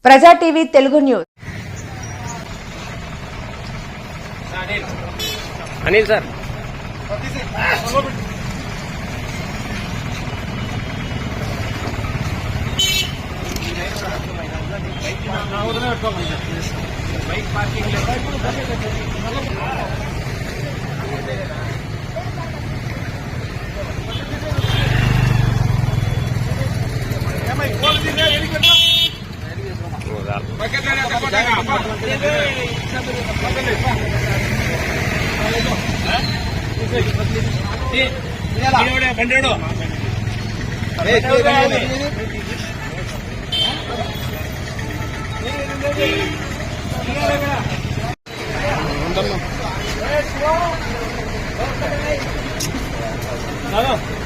ప్రజా TV Telugu news. Anil sir bike parking బండి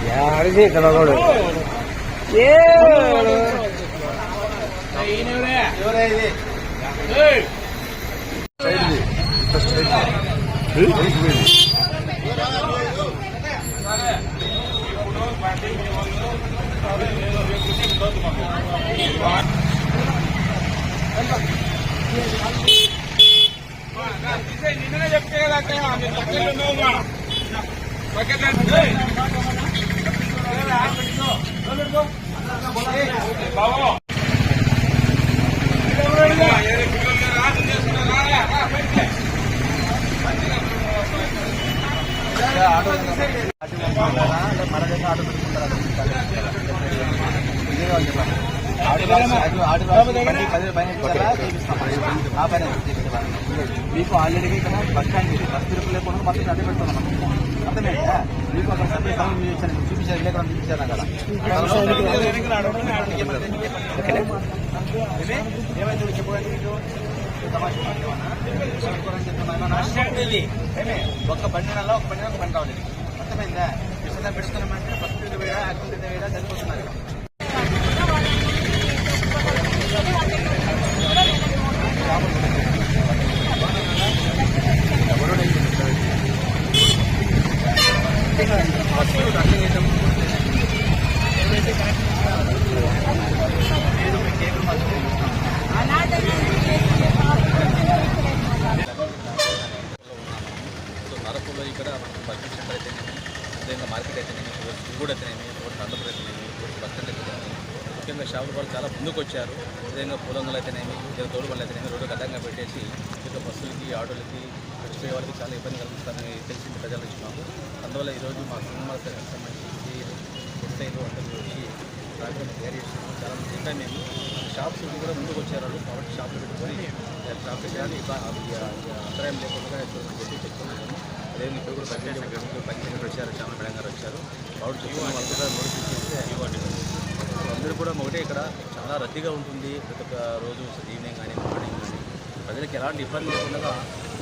యాడిది కలగడు నిన్ననే చెప్తే మీకు ఆల్రెడీ ఇక్కడ బస్ స్టాండ్ బస్ తిరుపు లేకుండా బస్సు అడ్డు పెడుతున్నాం. అర్థమైందా? మీకు ఒక సపరేట్ సమయం చూపించారు లేకుండా చూపించారు కదా. ఏమైతే చెప్పండి ఒక బండి నెల ఒక బండి ఒక బండి కావాలి. అర్థమైందా? పెడుతున్నామంటే బస్సు వేడా యాక్సిడెంట్ వేడా చనిపోతున్నారు. నరకులో ఇక్కడ బడ్జెట్ సెంటర్ అయితేనేమి, అదేవిధంగా మార్కెట్ అయితేనేమి, ఫుడ్ అయితేనేమి, నందపూర్ అయితేనేమి, బస్ స్టాండ్ అయితేనేమి, ముఖ్యంగా షాపుల వాళ్ళు చాలా ముందుకు వచ్చారు. అదేవిధంగా పొలంగలు అయితేనేమి, తోడు పనులు అయితేనేమి రోడ్డు అడ్డంగా పెట్టేసి ఇక బస్సులకి ఆటోలకి నడిచిపోయే వాళ్ళకి చాలా ఇబ్బంది కలుగుతారని తెలిసింది ప్రజలు ఇచ్చినాము. అందువల్ల ఈరోజు మా సినిమా సంబంధించి ఎస్ఐలు అందరూ వచ్చి ట్రాఫిక్ క్లియర్ చేస్తున్నాము. చాలా మంది ఇంకా మేము షాప్స్ కూడా ముందుకు వచ్చారు కాబట్టి షాపులు పెట్టుకొని ట్రాఫిక్ కానీ అంతరాయం లేకుండా చెప్పి చెప్తున్నాము. అదేవిధంగా ఇప్పుడు కూడా పంచాయతీ వచ్చారు, చాలా మేడం గారు వచ్చారు. కాబట్టి చెప్తున్నాము వాళ్ళు కూడా నోటీస్ చేస్తే అందరూ కూడా ఒకటే ఇక్కడ చాలా రద్దీగా ఉంటుంది ప్రతి ఒక్క రోజు ఈవినింగ్ కానీ మార్నింగ్ కానీ. ప్రజలకు ఎలాంటి ఇబ్బంది లేకుండా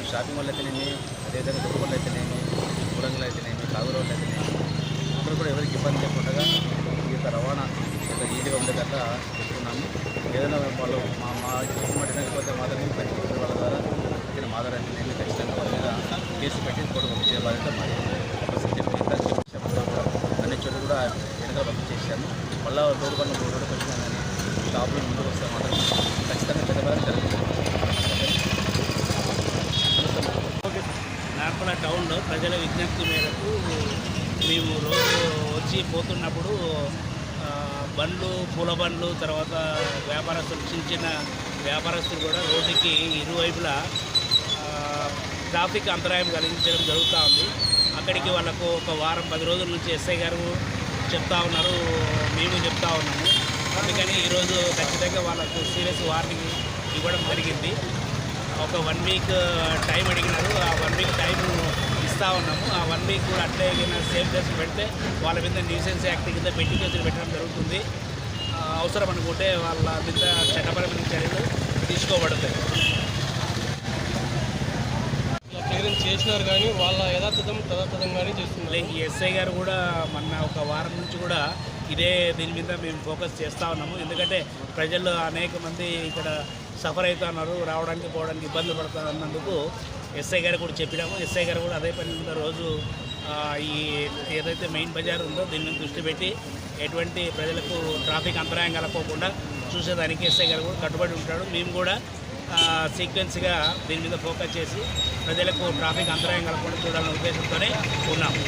ఈ షాపింగ్ మాల్ అయితేనేమి, అదేవిధంగా దొరుకులు అయితేనేమి, కూలంగులు అయితేనేమి, కాగురోళ్ళు అయితేనేమి అందరూ కూడా ఎవరికి ఇబ్బంది లేకుండా ఈ యొక్క రవాణా ఎంత ఈజీగా ఉండేటట్లా చెప్తున్నాము. ఏదైనా వాళ్ళు మా వినకపోతే మాత్రమే పని వాళ్ళ ద్వారా వచ్చిన మాదారాన్ని నేను ఖచ్చితంగా వాళ్ళ మీద కేసు పెట్టి కోర్టు పంపించే బాధ్యత మాది. అన్ని చోట్ల కూడా వెనకాల పంపించేసాను. మళ్ళీ రోడ్డు పనులు రోడ్డుకి వచ్చినా కానీ షాపులు ముందుకు వస్తే మాత్రం ఖచ్చితంగా చదవాలి జరుగుతుంది. నార్పల టౌన్లో ప్రజల విజ్ఞప్తి మేరకు మేము రోజు వచ్చి పోతున్నప్పుడు బండ్లు, పూల బండ్లు, తర్వాత వ్యాపారస్తులు, చిన్న చిన్న వ్యాపారస్తులు కూడా రోడ్డుకి ఇరువైపులా ట్రాఫిక్ అంతరాయం కలిగించడం జరుగుతూ ఉంది. అక్కడికి వాళ్ళకు ఒక వారం 10 రోజుల నుంచి ఎస్ఐ గారు చెప్తా ఉన్నారు, మేము చెప్తా ఉన్నాము. అందుకని ఈరోజు ఖచ్చితంగా వాళ్ళకు సీరియస్ వార్నింగ్ ఇవ్వడం జరిగింది. ఒక 1 వీక్ టైం అడిగినారు. ఆ 1 వీక్ టైం ఇస్తూ ఉన్నాము. ఆ 1 వీక్ కూడా అట్లే సేఫ్ చేసి పెడితే వాళ్ళ మీద న్యూసెన్స్ యాక్ట్ కింద పెట్టి కేసులు పెట్టడం జరుగుతుంది. అవసరం అనుకుంటే వాళ్ళ మీద చట్టపరమైన చర్యలు తీసుకోబడతాయి. క్లియరెన్స్ చేసినారు కానీ వాళ్ళ యథాతథంగానే చేస్తున్నారు. ఎస్ఐ గారు కూడా మొన్న ఒక వారం నుంచి కూడా ఇదే దీని మీద మేము ఫోకస్ చేస్తూ ఉన్నాము. ఎందుకంటే ప్రజలు అనేక మంది ఇక్కడ సఫర్ అవుతున్నారు, రావడానికి పోవడానికి ఇబ్బందులు పడుతున్నందుకు ఎస్ఐ గారు కూడా చెప్పినాము. ఎస్ఐ గారు కూడా అదే పని మీద రోజు ఈ ఏదైతే మెయిన్ బజార్ ఉందో దీని మీద దృష్టి పెట్టి ఎటువంటి ప్రజలకు ట్రాఫిక్ అంతరాయం కలగకుండా చూసేదానికి ఎస్ఐ గారు కూడా కట్టుబడి ఉంటాడు. మేము కూడా సీక్వెన్స్గా దీని మీద ఫోకస్ చేసి ప్రజలకు ట్రాఫిక్ అంతరాయం కలగకుండా చూడాలనే ఉద్దేశంతోనే ఉన్నాము.